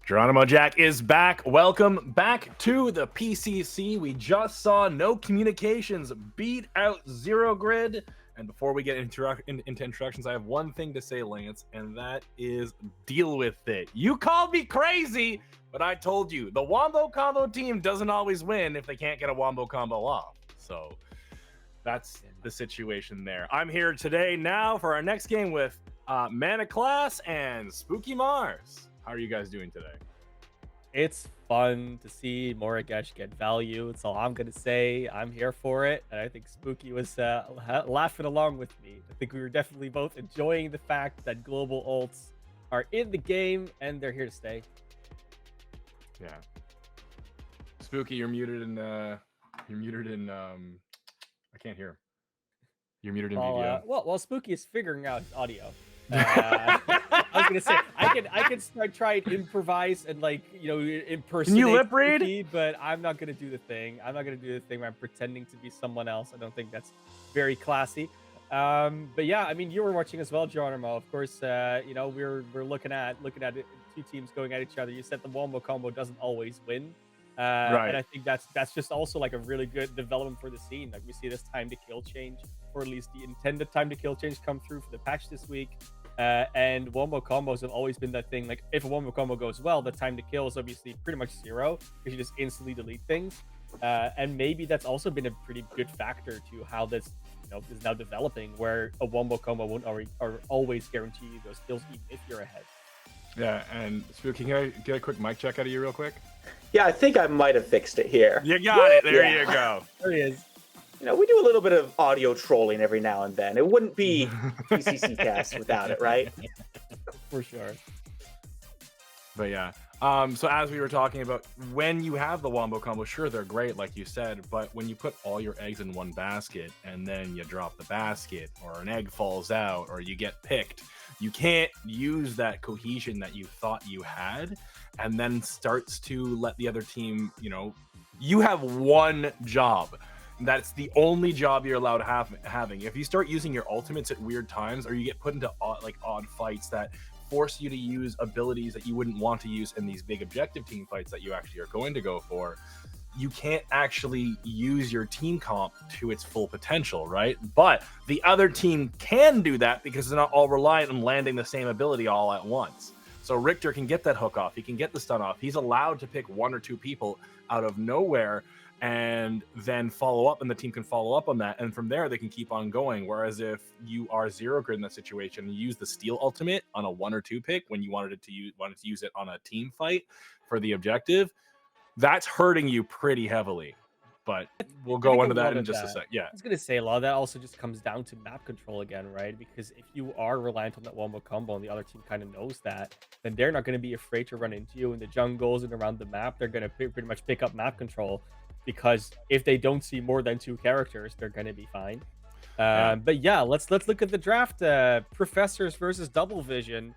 GeronimoJak is back. Welcome back to the PCC. We just saw No Communications beat out Zero Grid. And before we get into introductions, I have one thing to say, Lance, and that is deal with it. You called me crazy, but I told you the Wombo Combo team doesn't always win if they can't get a Wombo Combo off. So that's the situation there. I'm here today now for our next game with Manofclass and SpookyMars. How are you guys doing today? It's fun to see Morigesh get value. That's all I'm going to say. I'm here for it. And I think Spooky was laughing along with me. I think we were definitely both enjoying the fact that global ults are in the game and they're here to stay. Yeah. Spooky, you're muted in I can't hear. You're muted in video. Well, Spooky is figuring out his audio. I was gonna say I can start trying to improvise and impersonate. Can you lip read? Spooky, but I'm not gonna do the thing. I'm not gonna do the thing where I'm pretending to be someone else. I don't think that's very classy. But yeah, I mean, you were watching as well, Geronimo. Of course, we're looking at it, two teams going at each other. You said the Wombo combo doesn't always win. Right. And I think that's just also like a really good development for the scene. Like we see this time to kill change, or at least the intended time to kill change, come through for the patch this week. And Wombo combos have always been that thing. Like if a Wombo combo goes well, the time to kill is obviously pretty much zero because you just instantly delete things. And maybe that's also been a pretty good factor to how this is now developing, where a Wombo combo won't always guarantee you those kills even if you're ahead. Yeah, and Spooky, can I get a quick mic check out of you real quick? Yeah, I think I might have fixed it here. You got it. There you go. There he is. We do a little bit of audio trolling every now and then. It wouldn't be PCC Cast without it, right? For sure. But yeah. So as we were talking about, when you have the Wombo combo, sure, they're great, like you said, but when you put all your eggs in one basket and then you drop the basket, or an egg falls out, or you get picked, you can't use that cohesion that you thought you had, and then starts to let the other team, you have one job. That's the only job you're allowed having. If you start using your ultimates at weird times, or you get put into odd fights that force you to use abilities that you wouldn't want to use in these big objective team fights that you actually are going to go for, you can't actually use your team comp to its full potential, right? But the other team can do that because they're not all reliant on landing the same ability all at once. So Richter can get that hook off. He can get the stun off. He's allowed to pick one or two people out of nowhere and then follow up, and the team can follow up on that, and from there they can keep on going. Whereas if you are Zero Grid in that situation, you use the steal ultimate on a 1 or 2 pick when you wanted to use it on a team fight for the objective, that's hurting you pretty heavily. But we'll go into that in just a sec. Yeah, I was gonna say a lot of that also just comes down to map control again, right? Because if you are reliant on that Wombo combo and the other team kind of knows that, then they're not going to be afraid to run into you in the jungles and around the map. They're going to pretty much pick up map control, because if they don't see more than 2 characters, they're going to be fine. But yeah, let's look at the draft. Professors versus Double Vision.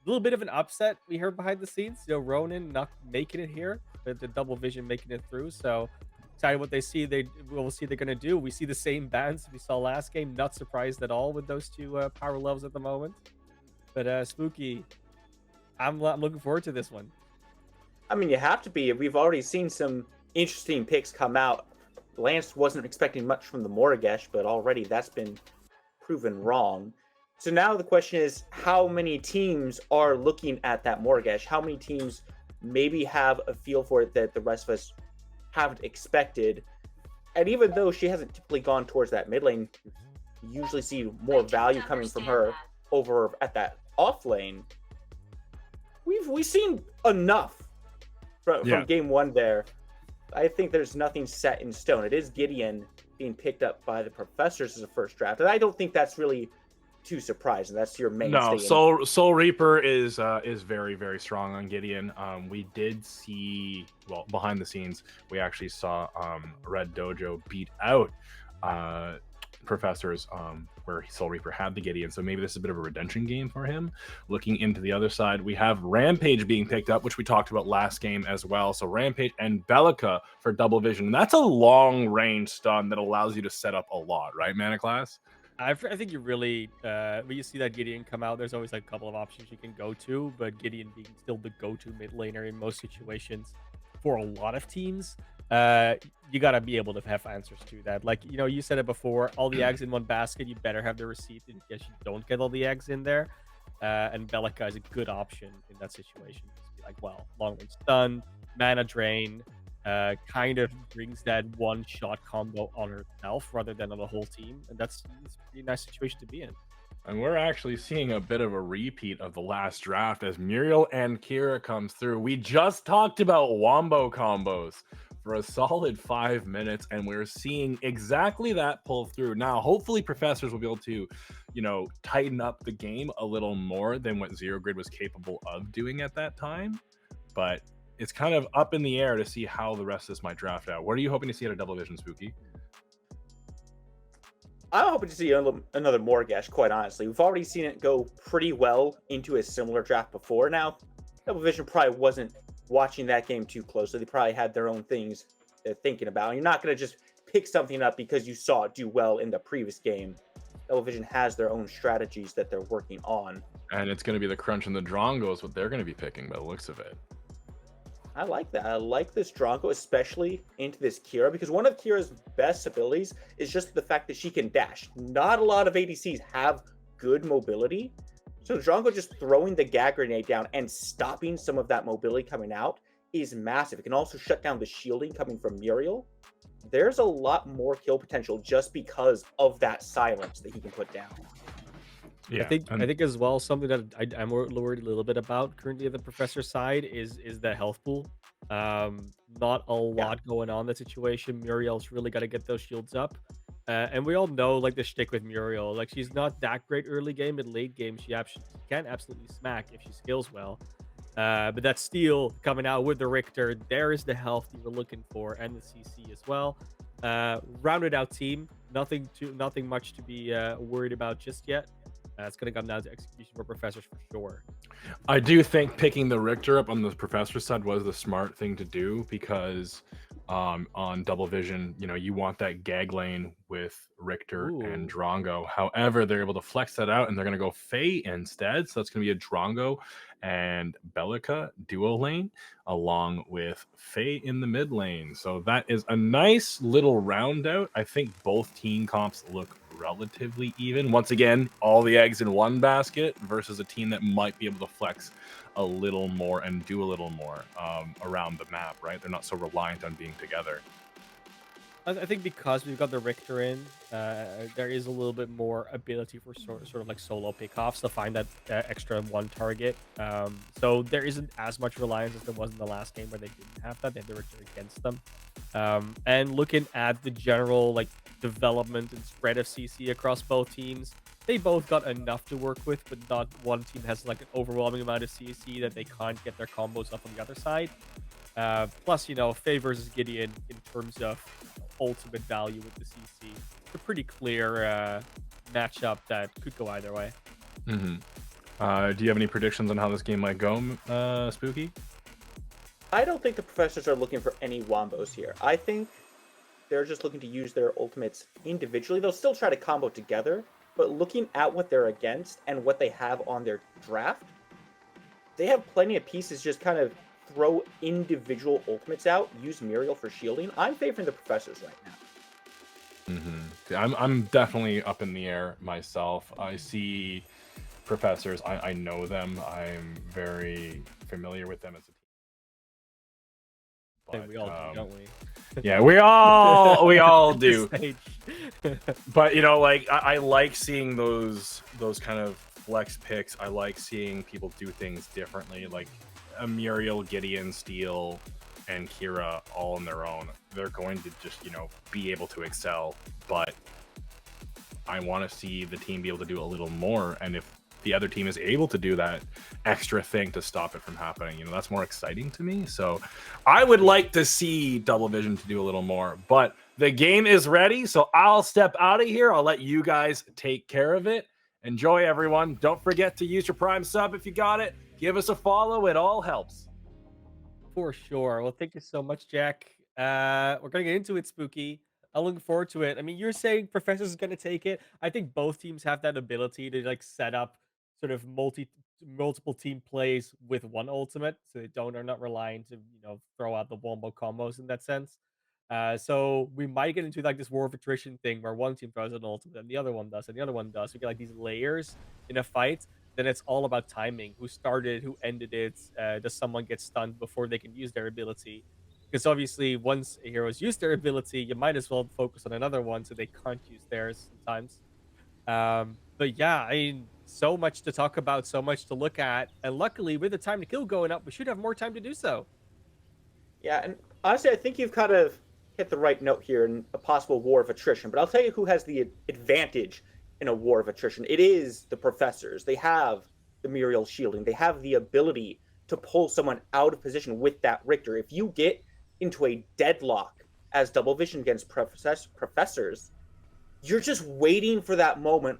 A little bit of an upset we heard behind the scenes. Ronin not making it here, but the Double Vision making it through. So excited what they see. We'll see they're going to do. We see the same bands we saw last game. Not surprised at all with those 2 power levels at the moment. But Spooky, I'm looking forward to this one. I mean, you have to be. We've already seen some interesting picks come out. Lance wasn't expecting much from the Morigesh, but already that's been proven wrong. So now the question is, how many teams are looking at that Morigesh? How many teams maybe have a feel for it that the rest of us haven't expected? And even though she hasn't typically gone towards that mid lane, you usually see more value coming from her over at that off lane. We've seen enough from game 1 there. I think there's nothing set in stone. It is Gideon being picked up by the Professors as a first draft, and I don't think that's really too surprising. That's your mainstay. No, Soul Reaper is very, very strong on Gideon. We did see, well, behind the scenes, we actually saw Red Dojo beat out Professors where Soul Reaper had the Gideon, so maybe this is a bit of a redemption game for him. Looking into the other side, we have Rampage being picked up, which we talked about last game as well. So Rampage and Bellica for Double Vision. And that's a long range stun that allows you to set up a lot, right, Manofclass? I think you really, when you see that Gideon come out, there's always like a couple of options you can go to, but Gideon being still the go-to mid laner in most situations for a lot of teams, you gotta be able to have answers to that. Like, you said it before, all the eggs in one basket, you better have the receipt in case you don't get all the eggs in there. And Bellica is a good option in that situation. Just be like, well, long range stun, mana drain, kind of brings that one-shot combo on herself rather than on the whole team, and it's a pretty nice situation to be in. And we're actually seeing a bit of a repeat of the last draft as Muriel and Kira comes through. We just talked about wombo combos for a solid 5 minutes, and we're seeing exactly that pull through. Now, hopefully professors will be able to, tighten up the game a little more than what Zero Grid was capable of doing at that time. But it's kind of up in the air to see how the rest of this might draft out. What are you hoping to see out of Double Vision, Spooky? I'm hoping to see another Morgesh, quite honestly. We've already seen it go pretty well into a similar draft before. Now, Double Vision probably wasn't watching that game too closely. They probably had their own things they're thinking about. You're not going to just pick something up because you saw it do well in the previous game. Double Vision has their own strategies that they're working on. And it's going to be the Crunch and the Drongos, what they're going to be picking by the looks of it. I like that. I like this Drongo, especially into this Kira, because one of Kira's best abilities is just the fact that she can dash. Not a lot of ADCs have good mobility. So Drongo just throwing the gag grenade down and stopping some of that mobility coming out is massive. It can also shut down the shielding coming from Muriel. There's a lot more kill potential just because of that silence that he can put down. Yeah, I think as well, something that I'm worried a little bit about currently at the professor side is the health pool. Not a lot going on in that situation. Muriel's really got to get those shields up. And we all know like the shtick with Muriel. Like, she's not that great early game, but late game she can absolutely smack if she skills well. But that steal coming out with the Richter, there is the health you were looking for, and the CC as well. Rounded out team, nothing much to be worried about just yet. It's going to come down to execution for professors for sure. I do think picking the Richter up on the professor side was the smart thing to do, because on Double Vision, you want that gag lane with Richter and Drongo. However, they're able to flex that out, and they're going to go Faye instead. So that's going to be a Drongo and Bellica duo lane, along with Faye in the mid lane. So that is a nice little round out. I think both team comps look relatively even. Once again, all the eggs in one basket versus a team that might be able to flex a little more and do a little more around the map, right? They're not so reliant on being together. I think because we've got the Richter in, there is a little bit more ability for sort of like solo pickoffs to find that extra one target. So there isn't as much reliance as there was in the last game where they didn't have that. They had the Richter against them. And looking at the general like development and spread of CC across both teams, they both got enough to work with, but not one team has like an overwhelming amount of CC that they can't get their combos up on the other side. Plus, Faye versus Gideon in terms of ultimate value with the CC, it's a pretty clear matchup that could go either way. Mm-hmm. Do you have any predictions on how this game might go, Spooky? I don't think the professors are looking for any wombos here. I think they're just looking to use their ultimates individually. They'll still try to combo together, but looking at what they're against and what they have on their draft, they have plenty of pieces just kind of throw individual ultimates out, use Muriel for shielding. I'm favoring the professors right now. Mm-hmm. I'm definitely up in the air myself. I see professors. I know them. I'm very familiar with them as a team. I think we all do, don't we? Yeah, we all do. But I like seeing those kind of flex picks. I like seeing people do things differently, like a Muriel, Gideon, Steel, and Kira all on their own. They're going to just be able to excel, but I want to see the team be able to do a little more, and if the other team is able to do that extra thing to stop it from happening, that's more exciting to me. So I would like to see Double Vision to do a little more, but the game is ready, so I'll step out of here. I'll let you guys take care of it. Enjoy, everyone. Don't forget to use your Prime sub if you got it. Give us a follow. It all helps. For sure. Well, thank you so much, Jack. We're going to get into it, Spooky. I'm looking forward to it. I mean, you're saying Professor's going to take it. I think both teams have that ability to like set up sort of multiple team plays with one ultimate, so they don't are not relying to throw out the wombo combos in that sense. So we might get into like this war of attrition thing where one team throws an ultimate and the other one does, and the other one does. We get like these layers in a fight. Then it's all about timing. Who started? Who ended it? Does someone get stunned before they can use their ability? Because obviously, once a hero's used their ability, you might as well focus on another one so they can't use theirs sometimes. But yeah, I mean, so much to talk about, so much to look at. And luckily, with the time to kill going up, we should have more time to do so. Yeah, and honestly, I think you've kind of hit the right note here in a possible war of attrition. But I'll tell you who has the advantage in a war of attrition. It is the professors. They have the Muriel shielding. They have the ability to pull someone out of position with that Richter. If you get into a deadlock as double vision against professors, you're just waiting for that moment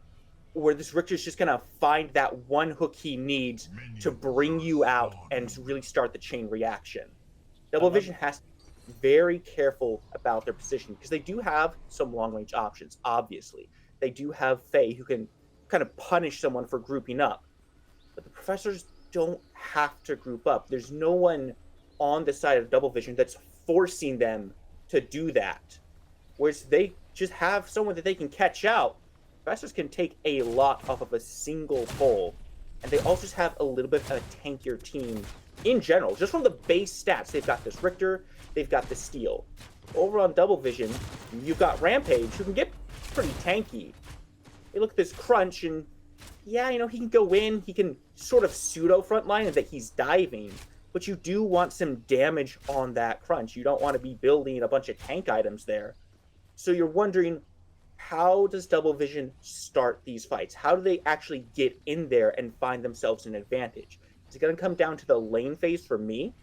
where this Richter's just gonna find that one hook he needs to bring you out and really start the chain reaction. Double Vision has to be very careful about their position because they do have some long range options, obviously. They do have Faye who can kind of punish someone for grouping up. But the professors don't have to group up. There's no one on the side of Double Vision that's forcing them to do that. Whereas they just have someone that they can catch out. Professors can take a lot off of a single pull. And they also just have a little bit of a tankier team in general. Just from the base stats, they've got this Richter, they've got the Steel. Over on Double Vision, you've got Rampage, who can get pretty tanky. You look at this Crunch, and yeah, he can go in, he can sort of pseudo frontline in that he's diving, but you do want some damage on that Crunch. You don't want to be building a bunch of tank items there. So you're wondering, how does Double Vision start these fights? How do they actually get in there and find themselves an advantage? Is it going to come down to the lane phase for me?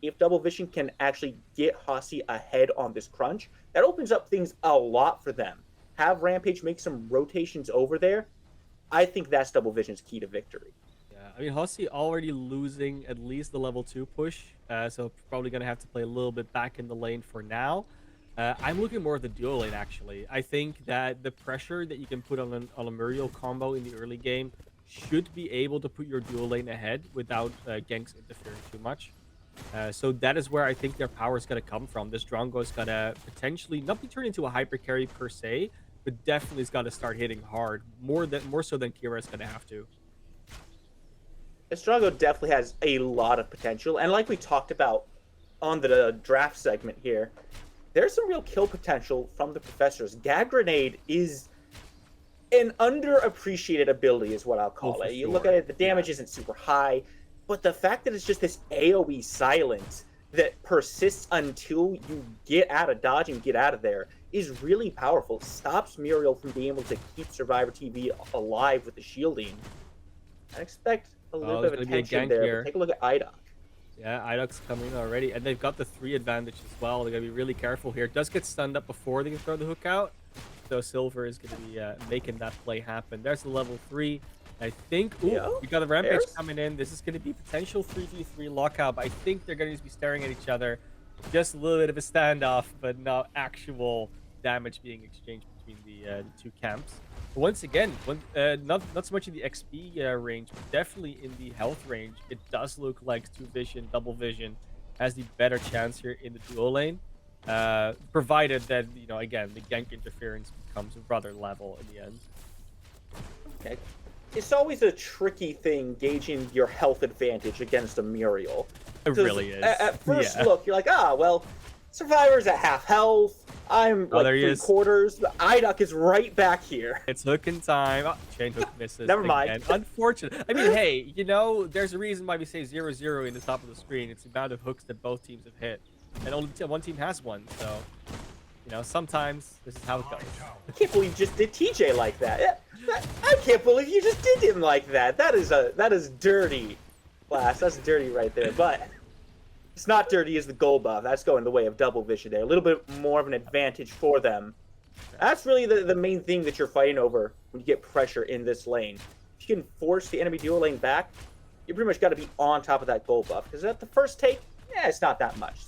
If Double Vision can actually get Hossie ahead on this Crunch, that opens up things a lot for them. Have Rampage make some rotations over there. I think that's Double Vision's key to victory. Yeah, I mean, Hossie already losing at least the level 2 push, so probably going to have to play a little bit back in the lane for now. I'm looking more at the duo lane, actually. I think that the pressure that you can put on a Muriel combo in the early game should be able to put your duo lane ahead without ganks interfering too much. So that is where I think their power is going to come from. This Drongo is going to potentially not be turned into a hyper carry per se, but definitely is going to start hitting hard, more so than Kira is going to have to. Drongo definitely has a lot of potential, and like we talked about on the draft segment here, there's some real kill potential from the professors. Gag Grenade is an underappreciated ability, is what I'll call it. You look at it, the damage isn't super high, but the fact that it's just this AoE silence that persists until you get out of dodge and get out of there is really powerful. It stops Muriel from being able to keep Survivor TV alive with the shielding. I expect a little bit of attention there. But take a look at IDOC. Yeah, IDOC's coming in already, and they've got the 3 advantage as well. They're going to be really careful here. It does get stunned up before they can throw the hook out, so Silver is going to be making that play happen. There's the level 3. I think, we got the Rampage coming in. This is going to be potential 3v3 lockout, but I think they're going to just be staring at each other. Just a little bit of a standoff, but not actual damage being exchanged between the two camps. But once again, not so much in the XP range, but definitely in the health range, it does look like 2V1sion, Double Vision has the better chance here in the duo lane, provided that, again, the gank interference becomes rather level in the end. Okay. It's always a tricky thing gauging your health advantage against a Muriel. It really is. At first look, you're like, Survivor's at half health. I'm like 3/4. The IDOC is right back here. It's hooking time. Oh, chain hook misses. Never mind. Again. Unfortunate. I mean, hey, there's a reason why we say 0-0 in the top of the screen. It's the amount of hooks that both teams have hit. And only one team has one. So, sometimes this is how it goes. I can't believe you just did TJ like that. I can't believe you just did him like that. That is dirty. Class. That's dirty right there. But it's not dirty as the gold buff. That's going the way of Double Vision there. A little bit more of an advantage for them. That's really the main thing that you're fighting over when you get pressure in this lane. If you can force the enemy duo lane back, you pretty much got to be on top of that gold buff. Because at the first take, it's not that much.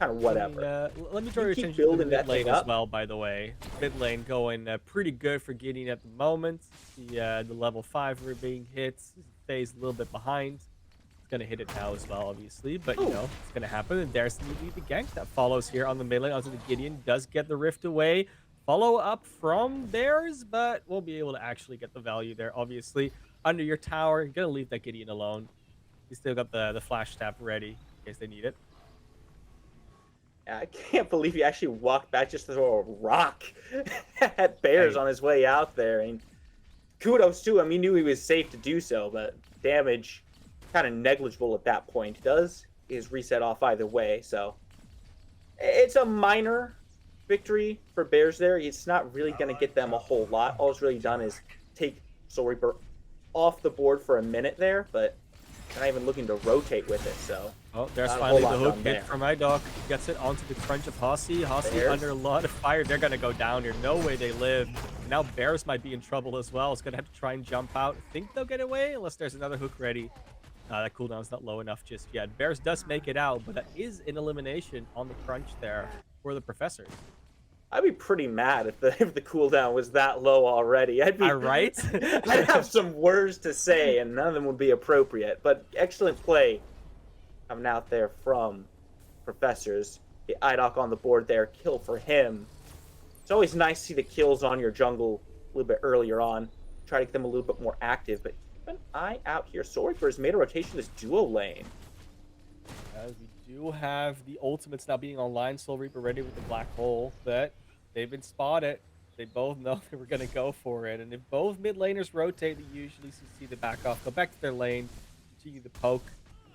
kind of whatever. Let me draw your keep attention to the building mid that lane thing as up. well, by the way. Mid lane going pretty good for Gideon at the moment. The level 5 we're being hit. Phase a little bit behind. It's going to hit it now as well, obviously. But, you know, it's going to happen. And there's the gank that follows here on the mid lane. Also, the Gideon does get the Rift away. Follow up from theirs, but we'll be able to actually get the value there, obviously. Under your tower, you're going to leave that Gideon alone. He's still got the flash tap ready in case they need it. I can't believe he actually walked back just to throw a rock at Bears on his way out there. And kudos to him. He knew he was safe to do so, but damage kind of negligible at that point. He does is reset off either way, so it's a minor victory for Bears there. It's not really going to get them a whole lot. All it's really done is take Soul Reaper off the board for a minute there, but they're not even looking to rotate with it, so... Oh, there's finally the hook hit from iDoc. Gets it onto the crunch of Hossie. Hossie under a lot of fire. They're going to go down here. No way they live. Now Bears might be in trouble as well. It's going to have to try and jump out. I think they'll get away unless there's another hook ready. That cooldown's not low enough just yet. Bears does make it out, but that is an elimination on the crunch there for the Professors. I'd be pretty mad if the cooldown was that low already. I'd be right. I'd have some words to say, and none of them would be appropriate. But excellent play coming out there from Professors. The iDoc on the board there, kill for him. It's always nice to see the kills on your jungle a little bit earlier on. Try to get them a little bit more active, but keep an eye out here. Soul Reaper has made a rotation to this duo lane. As we do have the ultimates now being online, Soul Reaper ready with the black hole, but they've been spotted. They both know they were going to go for it, and if both mid laners rotate, they usually see the back off, go back to their lane, continue the poke.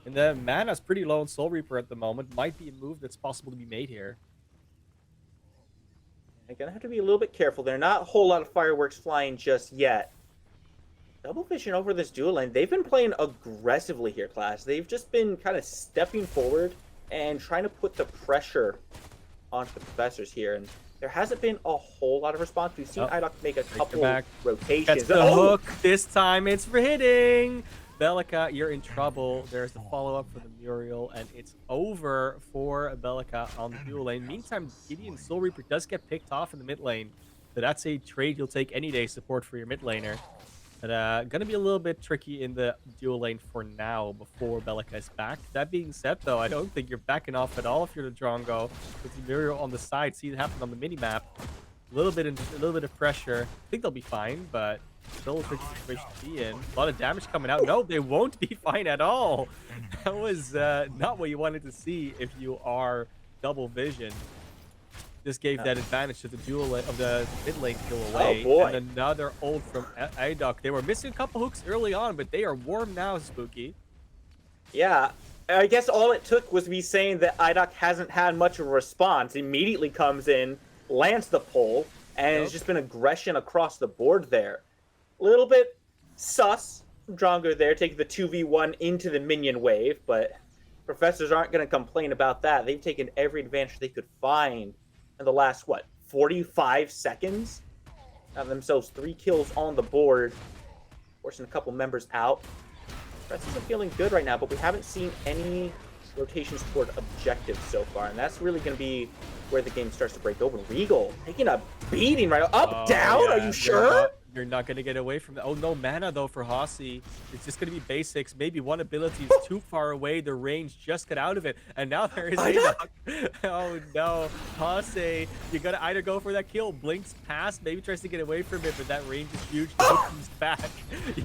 And the mana's pretty low on Soul Reaper at the moment. Might be a move that's possible to be made here. They're going to have to be a little bit careful. There are not a whole lot of fireworks flying just yet. Double vision over this duo lane. They've been playing aggressively here, class. They've just been kind of stepping forward and trying to put the pressure onto the Professors here. And there hasn't been a whole lot of response. We've seen iDoc make a couple rotations. Gets the hook. This time it's for hitting. Bellica, you're in trouble. There's the follow-up for the Muriel, and it's over for Bellica on the dual lane. Meantime, Gideon Soul Reaper does get picked off in the mid lane. So that's a trade you'll take any day, support for your mid laner. But gonna be a little bit tricky in the dual lane for now before Bellica is back. That being said, though, I don't think you're backing off at all if you're the Drongo. With the Muriel on the side, see it happen on the mini-map. A little bit of pressure. I think they'll be fine, but still a tricky situation to be in. A lot of damage coming out. No, they won't be fine at all. That was not what you wanted to see if you are double vision. This gave that advantage to the dual of the mid lane kill away. Oh boy. And another ult from iDoc. They were missing a couple hooks early on, but they are warm now, Spooky. Yeah, I guess all it took was me saying that iDoc hasn't had much of a response. Immediately comes in, lands the pull, and it's just been aggression across the board there. A little bit sus from Drongo there, taking the 2v1 into the minion wave, but Professors aren't going to complain about that. They've taken every advantage they could find in the last, 45 seconds? Have themselves 3 kills on the board, forcing a couple members out. Professors are feeling good right now, but we haven't seen any rotations toward objectives so far, and that's really going to be where the game starts to break open. Regal taking a beating right up, down. Yeah. Are you sure? You're not going to get away from that. Oh, no mana, though, for Hossie. It's just going to be basics. Maybe one ability is too far away. The range just got out of it. And now there is a... Oh, no. Hossie, you got to either go for that kill. Blinks past, maybe tries to get away from it, but that range is huge. The hook comes back.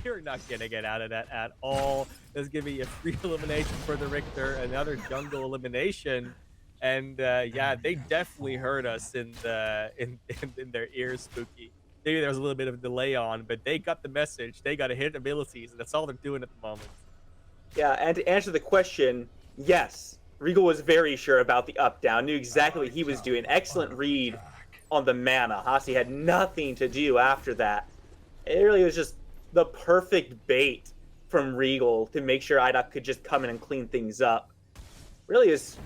You're not going to get out of that at all. That's going to be a free elimination for the Richter. Another jungle elimination. And, yeah, they definitely heard us in their ears, Spooky. Maybe there was a little bit of a delay on, but they got the message. They got to hit abilities, and that's all they're doing at the moment. Yeah, and to answer the question, yes, Regal was very sure about the up-down, knew exactly what he was doing. Excellent read on the mana. Hossie had nothing to do after that. It really was just the perfect bait from Regal to make sure iDoc could just come in and clean things up. Really is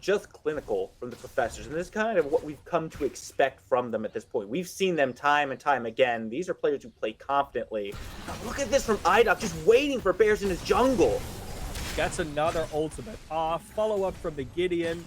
just clinical from the Professors, and this is kind of what we've come to expect from them at this point. We've seen them time and time again. These are players who play confidently. Now look at this from iDoc, just waiting for Bears in his jungle. That's another ultimate off. Follow up from the Gideon.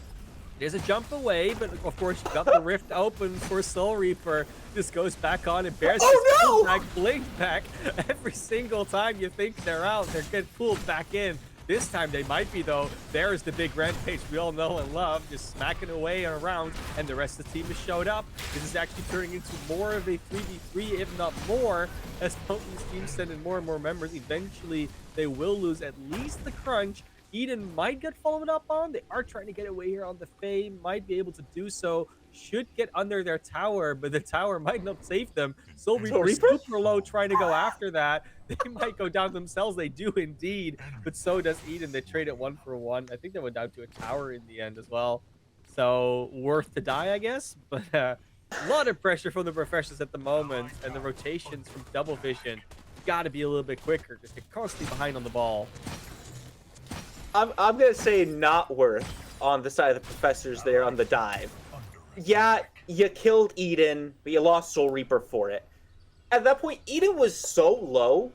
There's a jump away, but of course you got the rift open for Soul Reaper. This goes back on, and Bears just pulled back, blinked back. Every single time you think they're out, they're getting pulled back in. This time they might be, though. There's the big rampage we all know and love, just smacking away and around, and the rest of the team has showed up. This is actually turning into more of a 3v3, if not more, as both these teams send in more and more members. Eventually, they will lose at least the crunch. Eden might get followed up on. They are trying to get away here on the Fae, might be able to do so. Should get under their tower, but the tower might not save them. Soul Reaper super low trying to go after that. They might go down themselves. They do indeed, but so does Eden. They trade it 1 for 1. I think they went down to a tower in the end as well. So worth to die, I guess. But a lot of pressure from the professionals at the moment, and the rotations from Double Vision got to be a little bit quicker because they're constantly behind on the ball. I'm gonna say not worth on the side of the professors there on the dive. Yeah, you killed Eden, but you lost Soul Reaper for it. At that point, Eden was so low,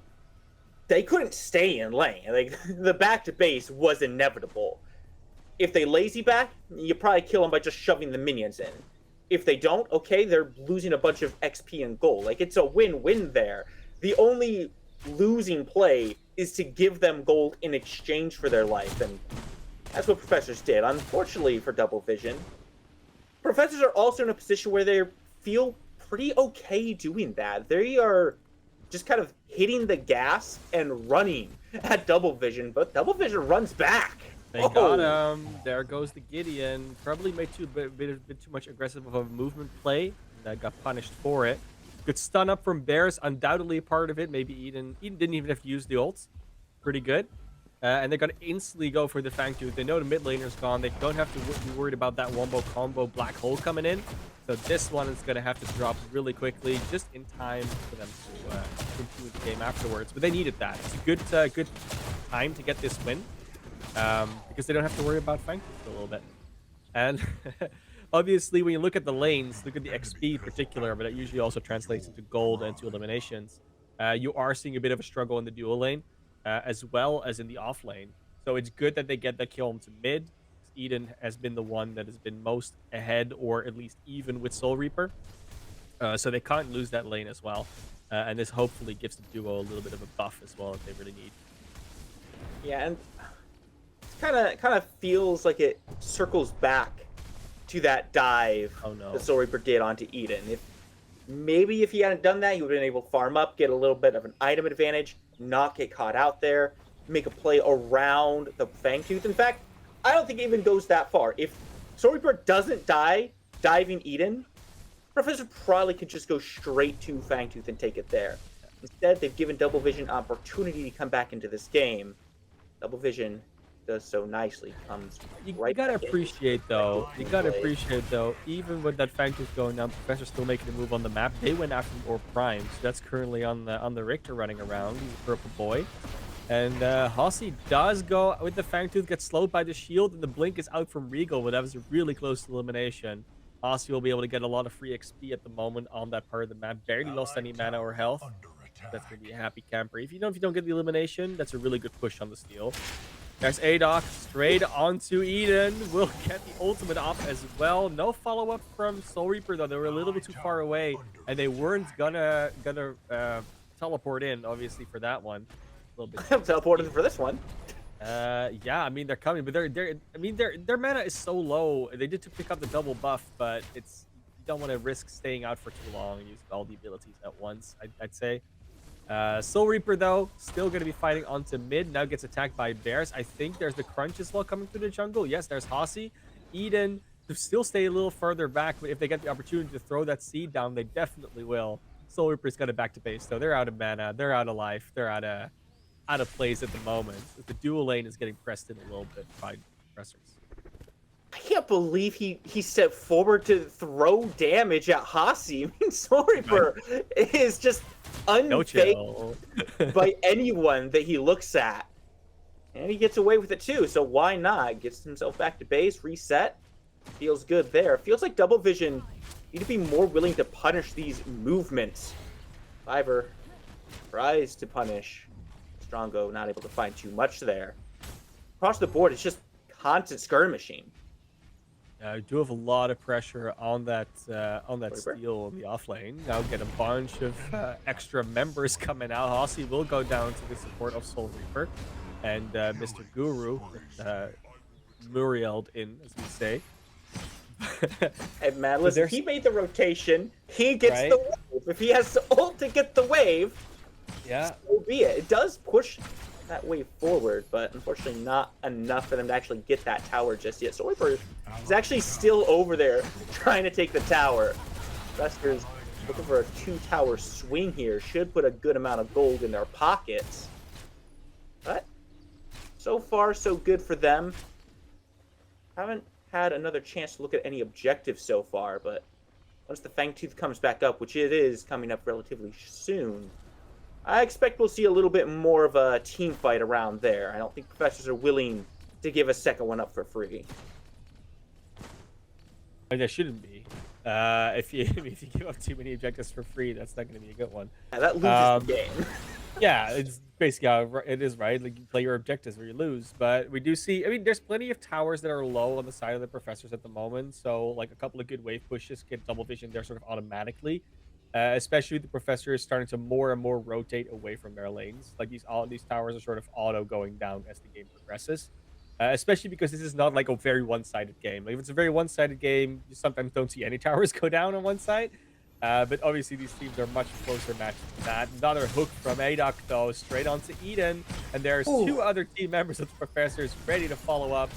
they couldn't stay in lane. Like, the back to base was inevitable. If they lazy back, you probably kill them by just shoving the minions in. If they don't, okay, they're losing a bunch of XP and gold. Like, it's a win-win there. The only losing play is to give them gold in exchange for their life, and that's what professors did. Unfortunately for Double Vision, professors are also in a position where they feel pretty okay doing that. They are just kind of hitting the gas and running at Double Vision, but Double Vision runs back. They got him. There goes the Gideon. Probably made a bit too much aggressive of a movement play. That got punished for it. Good stun up from Bears, undoubtedly a part of it. Maybe Eden didn't even have to use the ults. Pretty good. And they're going to instantly go for the Fangtooth. They know the mid laner's gone. They don't have to be worried about that wombo combo black hole coming in. So this one is going to have to drop really quickly, just in time for them to continue the game afterwards. But they needed that. It's a good time to get this win, because they don't have to worry about Fangtooth for a little bit. And obviously, when you look at the lanes, look at the XP in particular, but that usually also translates into gold and to eliminations. You are seeing a bit of a struggle in the dual lane, as well as in the off lane. So it's good that they get that kill into mid. Eden has been the one that has been most ahead, or at least even with Soul Reaper. So they can't lose that lane as well. And this hopefully gives the duo a little bit of a buff as well if they really need. Yeah, and it kind of feels like it circles back to that dive that Soul Reaper did onto Eden. If he hadn't done that, he would have been able to farm up, get a little bit of an item advantage, not get caught out there, make a play around the Fangtooth. In fact, I don't think it even goes that far. If Soul Reaper doesn't die diving Eden, Professor probably could just go straight to Fangtooth and take it there. Instead, they've given Double Vision opportunity to come back into this game. Double Vision does so nicely. You gotta appreciate though. Even with that Fangtooth going down, Professor still making a move on the map. They went after Or Prime, so that's currently on the Richter running around. He's a purple boy. And Hossie does go with the Fangtooth, gets slowed by the shield, and the blink is out from Regal, but that was really close to elimination. Hossie will be able to get a lot of free XP at the moment on that part of the map. Barely lost any mana or health. That's gonna be a happy camper. If you don't get the elimination, that's a really good push on the steal. There's Adok straight onto Eden. Will get the ultimate off as well. No follow-up from Soul Reaper, though. They were a little bit too far away, and they weren't gonna teleport in, obviously, for that one. A little bit teleported for this one. Yeah, I mean, they're coming, but their mana is so low. They did to pick up the double buff, but you don't want to risk staying out for too long and use all the abilities at once, I'd say. Soul Reaper, though, still going to be fighting onto mid. Now gets attacked by Bears. I think there's the crunch as well coming through the jungle. Yes, there's Hossie. Eden to still stay a little further back, but if they get the opportunity to throw that seed down, they definitely will. Soul Reaper's got it back to base, though. They're out of mana. They're out of life. They're out of plays at the moment. The dual lane is getting pressed in a little bit by pressers. I can't believe he stepped forward to throw damage at Hossie. I mean, Soul Reaper is just unfazed by anyone that he looks at. And he gets away with it too, so why not? Gets himself back to base, reset. Feels good there. Feels like Double Vision need to be more willing to punish these movements. Fiverr tries to punish. Strongo not able to find too much there. Across the board, it's just constant skirmishing. I do have a lot of pressure on that Reaper? steal in the off lane. Now get a bunch of extra members coming out. Hossie will go down to the support of Soul Reaper, and Mr. Guru, Muriel'd in, as we say. Hey man, So listen, there's- he made the rotation. He gets Right? the wave. If he has to ult to get the wave, Yeah, so be it. It does push that wave forward, but unfortunately not enough for them to actually get that tower just yet. So Reaper is actually still over there trying to take the tower. Professor's looking for a 2-tower swing here. Should put a good amount of gold in their pockets. But so far, so good for them. Haven't had another chance to look at any objectives so far, but once the Fangtooth comes back up, which it is coming up relatively soon, I expect we'll see a little bit more of a team fight around there. I don't think professors are willing to give a second one up for free. there shouldn't be. If you give up too many objectives for free, that's not going to be a good one. Yeah, that loses the game. Yeah, it's basically how it is, right? Like you play your objectives or you lose. But we do see, I mean, there's plenty of towers that are low on the side of the professors at the moment. So like a couple of good wave pushes get double vision there sort of automatically. Especially the professor is starting to more and more rotate away from their lanes. Like all these towers are sort of auto going down as the game progresses. Especially because this is not like a very one-sided game. Like if it's a very one-sided game, you sometimes don't see any towers go down on one side. But obviously these teams are much closer matched than that. Another hook from Adok though, straight onto Eden. And there's two other team members of the professors ready to follow up.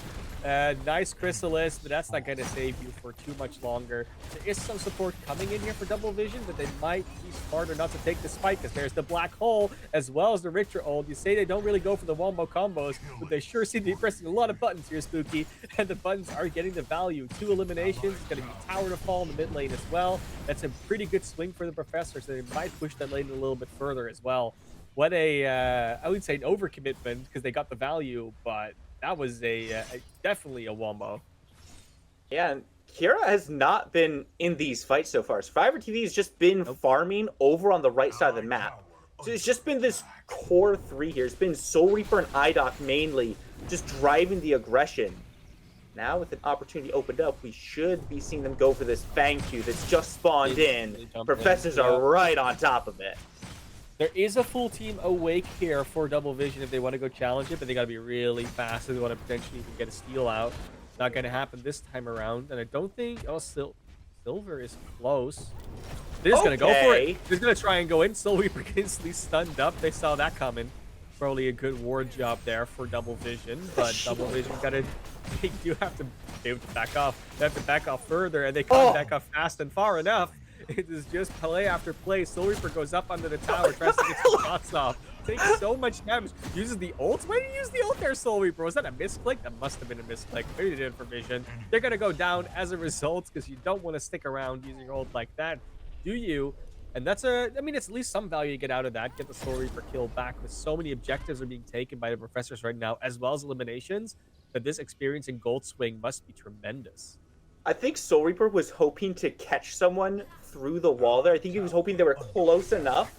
Nice Chrysalis, but that's not going to save you for too much longer. There is some support coming in here for double vision, but they might be smarter not to take this fight because there's the black hole as well as the Richter ult. You say they don't really go for the wombo combos, but they sure seem to be pressing a lot of buttons here, Spooky. And the buttons are getting the value. 2 eliminations. It's going to be tower to fall in the mid lane as well. That's a pretty good swing for the professor, so they might push that lane a little bit further as well. What I would say an overcommitment because they got the value, but that was definitely a wombo. Yeah, and Kira has not been in these fights so far. Survivor TV has just been farming over on the right side of the map. So it's just been this core 3 here. It's been Soul Reaper and IDOC mainly, just driving the aggression. Now with an opportunity opened up, we should be seeing them go for this Fangtooth that's just spawned in. Professors are right on top of it. There is a full team awake here for double vision if they want to go challenge it, but they got to be really fast if they want to potentially even get a steal out. Not going to happen this time around, and I don't think... Oh, Silver is close. They're just going to go for it. They're going to try and go in. Soul Reaper instantly stunned up. They saw that coming. Probably a good ward job there for double vision, but double vision they do have to back off. They have to back off further, and they can't back off fast and far enough. It is just play after play. Soul Reaper goes up under the tower, tries to get some shots off. Takes so much damage. Uses the ult. Why did you use the ult there, Soul Reaper? Was that a misclick? That must have been a misclick. Maybe they did it for vision. They're going to go down as a result because you don't want to stick around using your ult like that, do you? And that's I mean, it's at least some value you get out of that. Get the Soul Reaper kill back with so many objectives are being taken by the professors right now, as well as eliminations, that this experience in Gold Swing must be tremendous. I think Soul Reaper was hoping to catch someone through the wall there. I think he was hoping they were close enough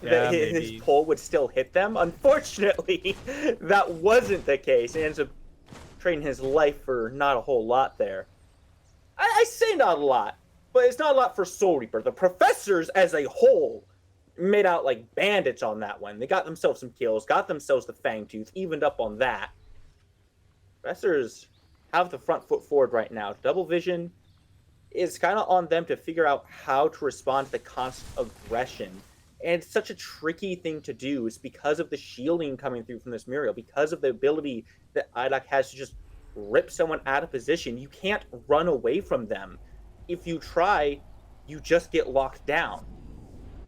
that his pull would still hit them. Unfortunately, that wasn't the case. He ends up trading his life for not a whole lot there. I say not a lot, but it's not a lot for Soul Reaper. The professors as a whole made out like bandits on that one. They got themselves some kills, got themselves the Fangtooth, evened up on that. Professors have the front foot forward right now. Double vision is kind of on them to figure out how to respond to the constant aggression. And it's such a tricky thing to do. It's because of the shielding coming through from this Muriel, because of the ability that IDOC has to just rip someone out of position. You can't run away from them. If you try, you just get locked down.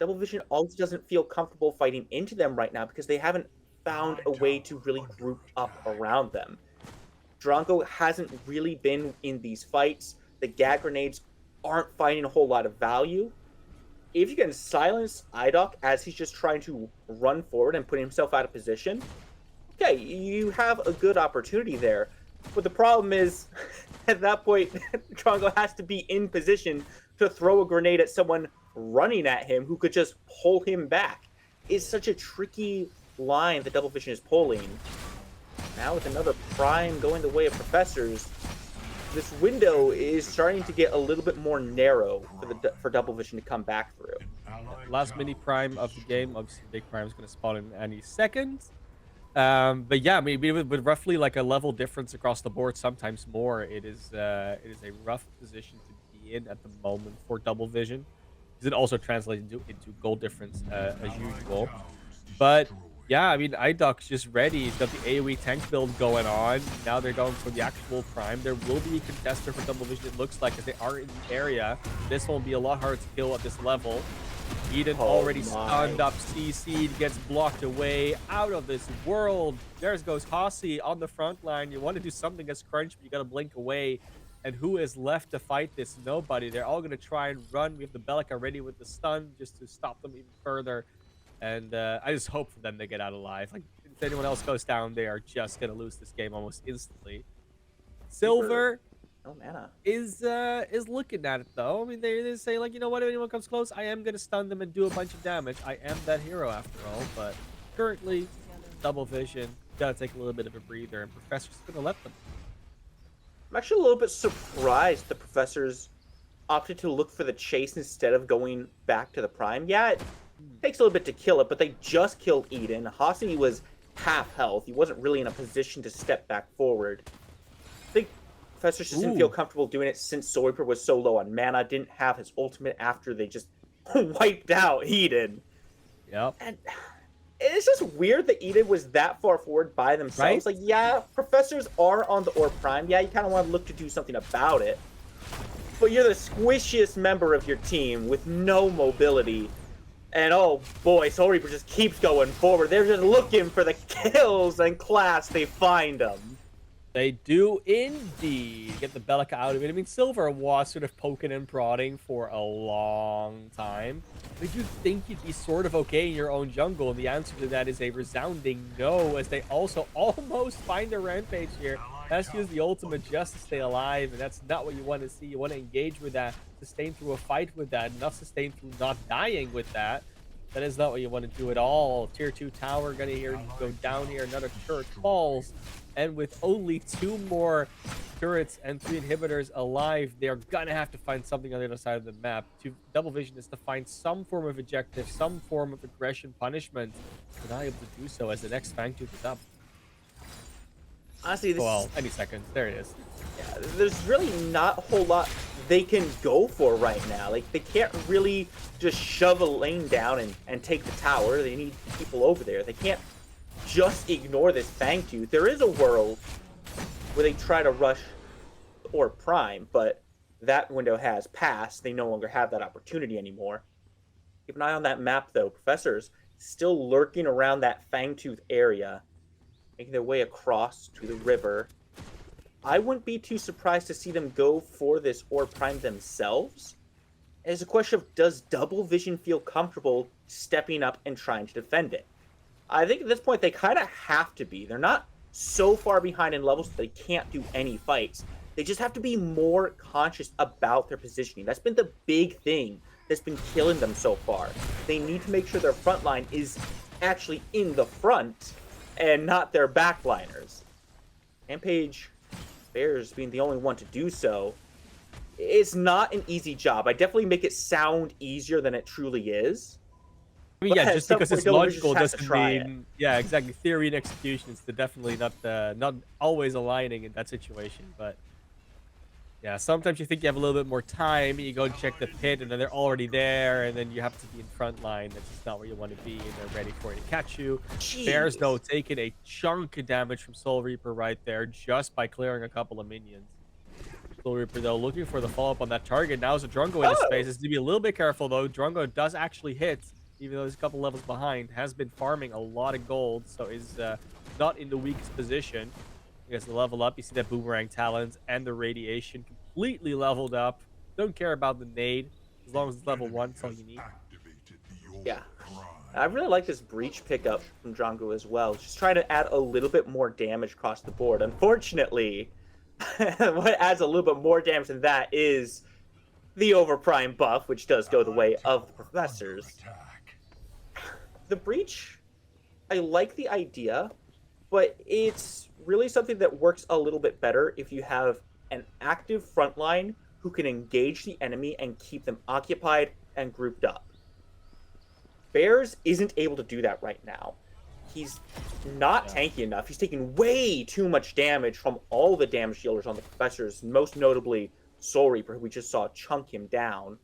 Double vision also doesn't feel comfortable fighting into them right now because they haven't found a way to really group up around them. Drongo hasn't really been in these fights. The gag grenades aren't finding a whole lot of value. If you can silence IDOC as he's just trying to run forward and put himself out of position, okay, you have a good opportunity there. But the problem is, at that point, Drongo has to be in position to throw a grenade at someone running at him who could just pull him back. It's such a tricky line that Double Vision is pulling. Now with another prime going the way of professors, this window is starting to get a little bit more narrow for Double Vision to come back through. Last mini prime of the game. Obviously, big prime is going to spawn in any second. But yeah, maybe with roughly like a level difference across the board, sometimes more, it is a rough position to be in at the moment for Double Vision, because it also translates into goal difference as usual. But yeah, I mean, iDoc's just ready. He's got the AoE tank build going on. Now they're going for the actual prime. There will be a contester for Double Vision, it looks like, as they are in the area. This one will be a lot harder to kill at this level. Eden already stunned up, CC'd, gets blocked away, out of this world. There goes Hossie on the front line. You want to do something that's crunch, but you got to blink away. And who is left to fight this? Nobody. They're all going to try and run. We have the Bellica ready with the stun just to stop them even further. And I just hope for them to get out alive. Like, if anyone else goes down, they are just going to lose this game almost instantly. Silver... No mana. Is looking at it though. I mean, they say, like, you know what, if anyone comes close, I am gonna stun them and do a bunch of damage. I am that hero after all. But currently, Double Vision gotta take a little bit of a breather, and Professor's gonna let them. I'm actually a little bit surprised the Professors opted to look for the chase instead of going back to the prime. Yeah, it takes a little bit to kill it, but they just killed Eden. Hossie was half health. He wasn't really in a position to step back forward. I think Professor just didn't feel comfortable doing it since Soul Reaper was so low on mana, didn't have his ultimate after they just wiped out Eden. Yep. And it's just weird that Eden was that far forward by themselves. Right? Like, yeah, Professors are on the Orb Prime. Yeah, you kind of want to look to do something about it. But you're the squishiest member of your team with no mobility. And oh boy, Soul Reaper just keeps going forward. They're just looking for the kills, and class, they find them. They do indeed get the Bellica out of it. I mean, Silver was sort of poking and prodding for a long time. But you'd think you'd be sort of okay in your own jungle. And the answer to that is a resounding no, as they also almost find a rampage here. Has to use the ultimate just to stay alive, and that's not what you want to see. You want to engage with that, sustain through a fight with that, not sustain through not dying with that. That is not what you want to do at all. Tier 2 tower gonna go down here. Another turret falls. And with only 2 more turrets and 3 inhibitors alive, they're gonna have to find something on the other side of the map. Double Vision is to find some form of objective, some form of aggression punishment. They're not able to do so as the next Fangtooth is up. Honestly, Well, any second. There it is. Yeah, there's really not a whole lot they can go for right now. Like, they can't really just shove a lane down and take the tower. They need people over there. They can't just ignore this Fangtooth. There is a world where they try to rush or prime, but that window has passed. They no longer have that opportunity anymore. Keep an eye on that map, though. Professors still lurking around that Fangtooth area, making their way across to the river. I wouldn't be too surprised to see them go for this Orb Prime themselves. It's a question of, does Double Vision feel comfortable stepping up and trying to defend it? I think at this point they kind of have to be. They're not so far behind in levels that they can't do any fights. They just have to be more conscious about their positioning. That's been the big thing that's been killing them so far. They need to make sure their front line is actually in the front and not their backliners. Rampage Bears being the only one to do so. It's not an easy job. I definitely make it sound easier than it truly is. I mean, yeah, just because it's logical doesn't mean... it. Yeah, exactly. Theory and execution is definitely not always aligning in that situation. But yeah, sometimes you think you have a little bit more time, you go and check the pit, and then they're already there, and then you have to be in front line. That's just not where you want to be, and they're ready for it to catch you. Jeez. Bears, though, taking a chunk of damage from Soul Reaper right there just by clearing a couple of minions. Soul Reaper, though, looking for the follow-up on that target. Now is a Drungo in his space. Has to be a little bit careful, though. Drungo does actually hit, even though he's a couple levels behind. Has been farming a lot of gold, so is not in the weakest position. He has to level up. You see that Boomerang Talons and the Radiation completely leveled up. Don't care about the nade. As long as it's level 1, that's all you need. Yeah. I really like this Breach pickup from Drongo as well. Just trying to add a little bit more damage across the board. Unfortunately, what adds a little bit more damage than that is the Overprime buff, which does go the way of the Professors. The Breach, I like the idea, but it's really something that works a little bit better if you have an active front line who can engage the enemy and keep them occupied and grouped up. Bears isn't able to do that right now. He's not tanky enough. He's taking way too much damage from all the damage dealers on the Professors, most notably Soul Reaper, who we just saw chunk him down.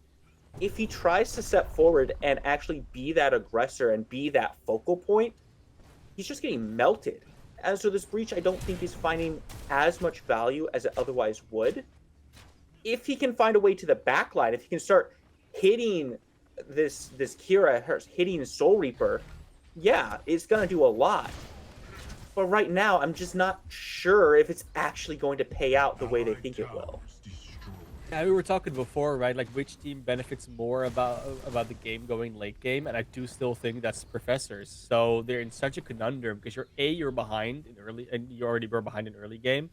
If he tries to step forward and actually be that aggressor and be that focal point, he's just getting melted. As for this breach, I don't think he's finding as much value as it otherwise would. If he can find a way to the backline, if he can start hitting this Kira, hitting Soul Reaper, yeah, it's going to do a lot. But right now, I'm just not sure if it's actually going to pay out the way they think it will. Yeah, we were talking before, right? Like which team benefits more about the game going late game, and I do still think that's Professors. So they're in such a conundrum because you're behind in early, and you already were behind in early game.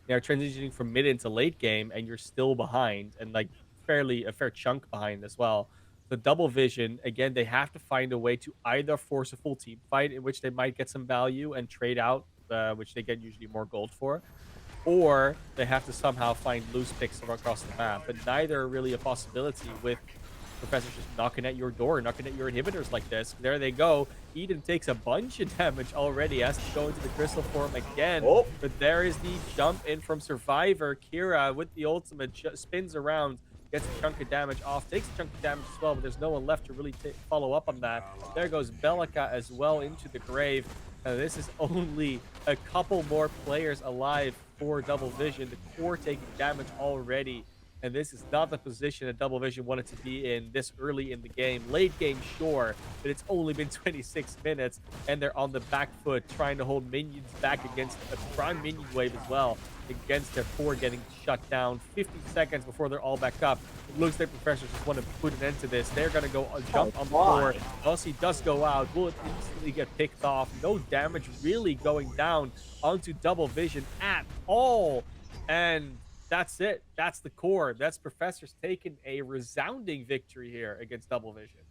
They're transitioning from mid into late game, and you're still behind, and like a fair chunk behind as well. The double vision again, they have to find a way to either force a full team fight in which they might get some value and trade out, which they get usually more gold for, or they have to somehow find loose picks from across the map. But neither are really a possibility with Professors just knocking at your door, knocking at your inhibitors like this. There they go. Eden takes a bunch of damage already, has to go into the crystal form again. Oh. But there is the jump in from Survivor. Kira with the ultimate spins around, gets a chunk of damage off, takes a chunk of damage as well, but there's no one left to really follow up on that. There goes Bellica as well into the grave. This is only a couple more players alive for Double Vision. The core taking damage already, and this is not the position that Double Vision wanted to be in this early in the game. Late game, sure, but it's only been 26 minutes, and they're on the back foot trying to hold minions back against a prime minion wave as well, against their core getting shut down 50 seconds before they're all back up. It looks like Professors just want to put an end to this. They're going to go jump on the floor. Aussie does go out. Will instantly get picked off. No damage really going down onto Double Vision at all. And that's it. That's the core. That's Professors taking a resounding victory here against Double Vision.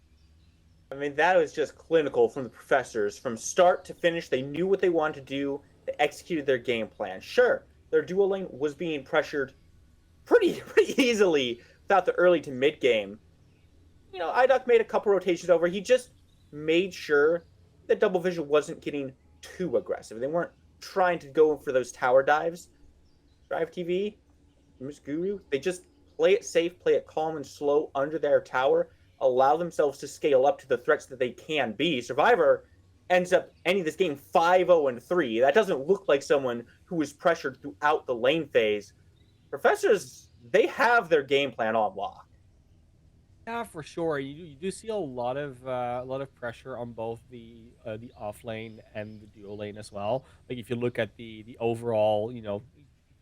I mean, that was just clinical from the Professors. From start to finish, they knew what they wanted to do. They executed their game plan. Sure, their dual lane was being pressured pretty easily without the early to mid game. You know, IDOC made a couple rotations over. He just made sure that Double Vision wasn't getting too aggressive. They weren't trying to go for those tower dives. Drive TV, Miss Guru, they just play it safe, play it calm and slow under their tower, allow themselves to scale up to the threats that they can be. Survivor ends up ending this game 5-0-3. That doesn't look like someone who was pressured throughout the lane phase. Professors, they have their game plan on lock. Yeah, for sure. You do see a lot of pressure on both the off lane and the duo lane as well. Like if you look at the overall, you know,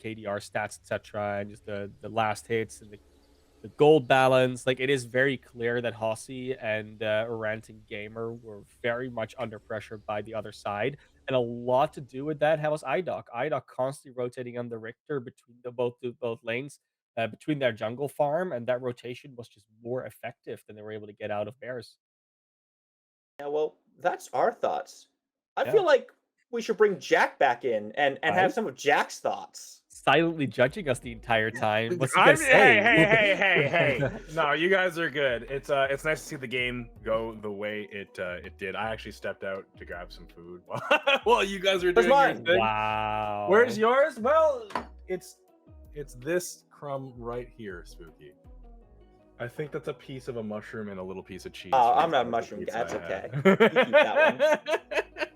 KDR stats, etc., and just the last hits and the gold balance, like it is very clear that Hossie and Ranting Gamer were very much under pressure by the other side, and a lot to do with that was IDOC. IDOC constantly rotating on the Richter between both lanes, between their jungle farm, and that rotation was just more effective than they were able to get out of Bears. Yeah, well, that's our thoughts. I Yeah. feel like we should bring Jack back in and have Right? some of Jack's thoughts. Silently judging us the entire time. What's he I'm, gonna say? hey. No, you guys are good. It's nice to see the game go the way it did. I actually stepped out to grab some food while you guys are doing your mine? thing. Wow. Where's yours? Well, it's this crumb right here, Spooky. I think that's a piece of a mushroom and a little piece of cheese. Oh, for I'm not a the mushroom pizza guy. That's I okay. had. You keep that one.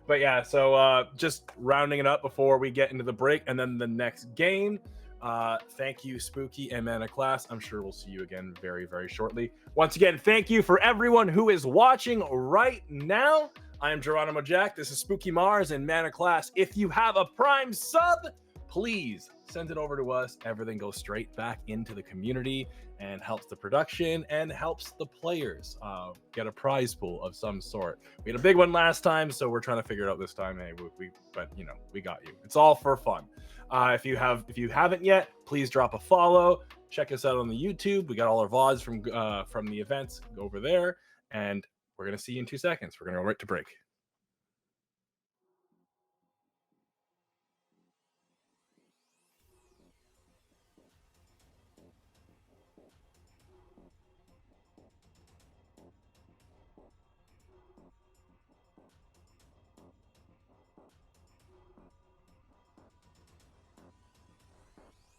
But yeah, so just rounding it up before we get into the break and then the next game. Thank you, Spooky and Manofclass. I'm sure we'll see you again very, very shortly. Once again, thank you for everyone who is watching right now. I am GeronimoJak. This is SpookyMars and Manofclass. If you have a Prime sub, please send it over to us. Everything goes straight back into the community and helps the production and helps the players get a prize pool of some sort. We had a big one last time, so we're trying to figure it out this time. Hey, but you know, we got you. It's all for fun. If you haven't yet, please drop a follow. Check us out on the YouTube. We got all our VODs from the events. Go over there, and we're gonna see you in 2 seconds. We're gonna go right to break.